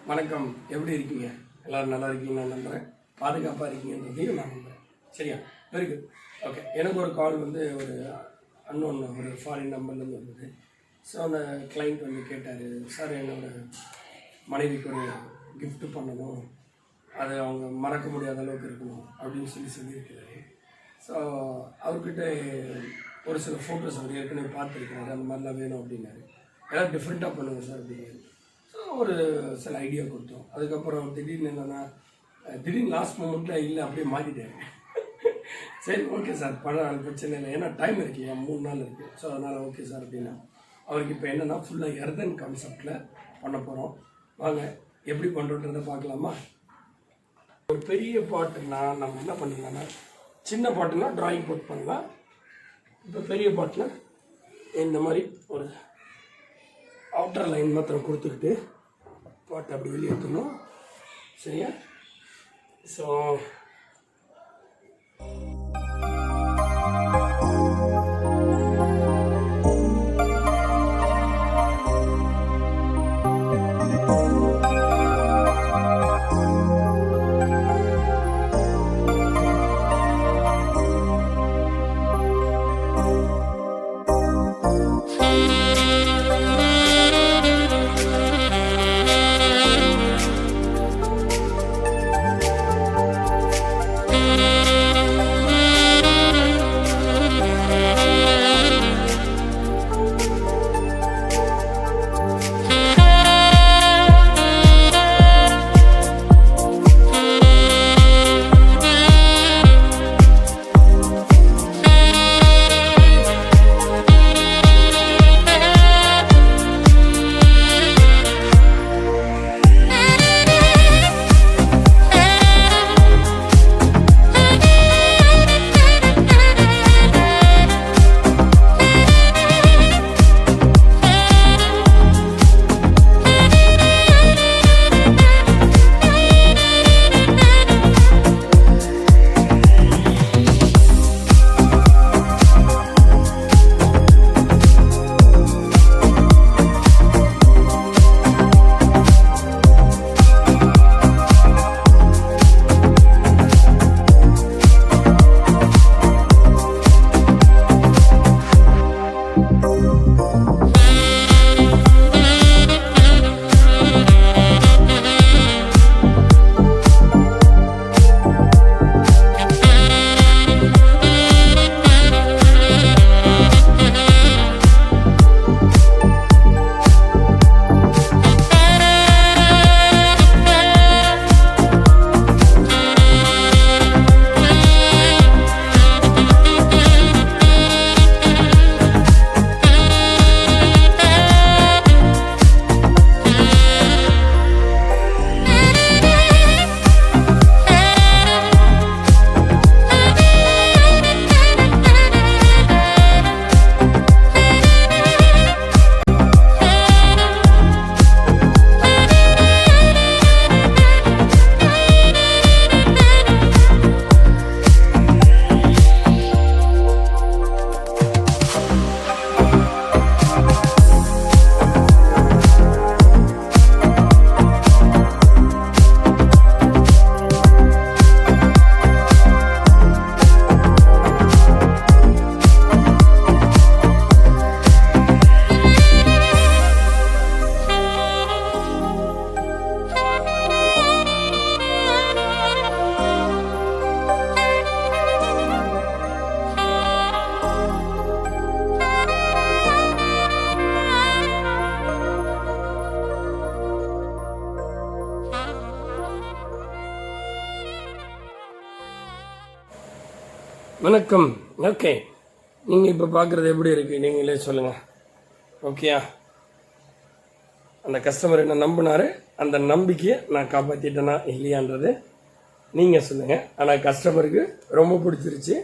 வணக்கம், எப்படி இருக்கீங்க? எல்லோரும் நல்லா இருக்கீங்க நான் நம்புகிறேன். பாதுகாப்பாக இருக்கீங்கன்றதையும் நான் நம்புகிறேன். சரியா? Very good. ஓகே, எனக்கு ஒரு கால் வந்து ஒரு அன்னோன் ஒரு ஃபாரின் நம்பர்லேருந்து வந்தது. ஸோ அந்த கிளைண்ட் வந்து கேட்டார், சார் என்னோடய மனைவிக்கு ஒரு கிஃப்ட் பண்ணணும், அது அவங்க மறக்க முடியாத அளவுக்கு இருக்கணும் அப்படின்னு சொல்லியிருக்கிறாரு. ஸோ அவர்கிட்ட ஒரு சில ஃபோட்டோஸ் அவர் ஏற்கனவே பார்த்துருக்கிறாரு, அந்த மாதிரிலாம் வேணும் அப்படின்னாரு. எல்லாம் டிஃப்ரெண்ட்டாக பண்ணுங்கள் சார் அப்படின்னாரு. ஸோ ஒரு சில ஐடியா கொடுத்தோம். அதுக்கப்புறம் திடீர்னு என்னென்னா லாஸ்ட் மூமெண்ட்டில் இல்லை அப்படியே மாற்றிட்டாரு. சரி ஓகே சார், படம் பிரச்சனை இல்லை, ஏன்னா டைம் இருக்கு இல்லையா, 3 நாள் இருக்குது. ஸோ அதனால் ஓகே சார் அப்படின்னா அவருக்கு இப்போ என்னென்னா ஃபுல்லாக எர்தன் கான்செப்டில் பண்ண போகிறோம். வாங்க எப்படி பண்ணுறோன்றதை பார்க்கலாமா? ஒரு பெரிய பாட்டுன்னா நம்ம என்ன பண்ணிக்கலாம்னா, சின்ன பாட்டுனா ட்ராயிங் போட்டு பண்ணலாம். இப்போ பெரிய பாட்டுனா இந்த மாதிரி ஒரு அவுட்டர் லைன் மாத்திரம் கொடுத்துக்கிட்டு பாட்டை அப்படி வெளியேற்றணும். சரியா? ஸோ வணக்கம். ஓகே, நீங்கள் இப்போ பார்க்குறது எப்படி இருக்குது நீங்களே சொல்லுங்கள். ஓகேயா? அந்த கஸ்டமர் என்ன நம்பினார், அந்த நம்பிக்கையை நான் காப்பாற்றிட்டேனா இல்லையான்றது நீங்கள் சொல்லுங்கள். ஆனால் கஸ்டமருக்கு ரொம்ப பிடிச்சிருச்சு.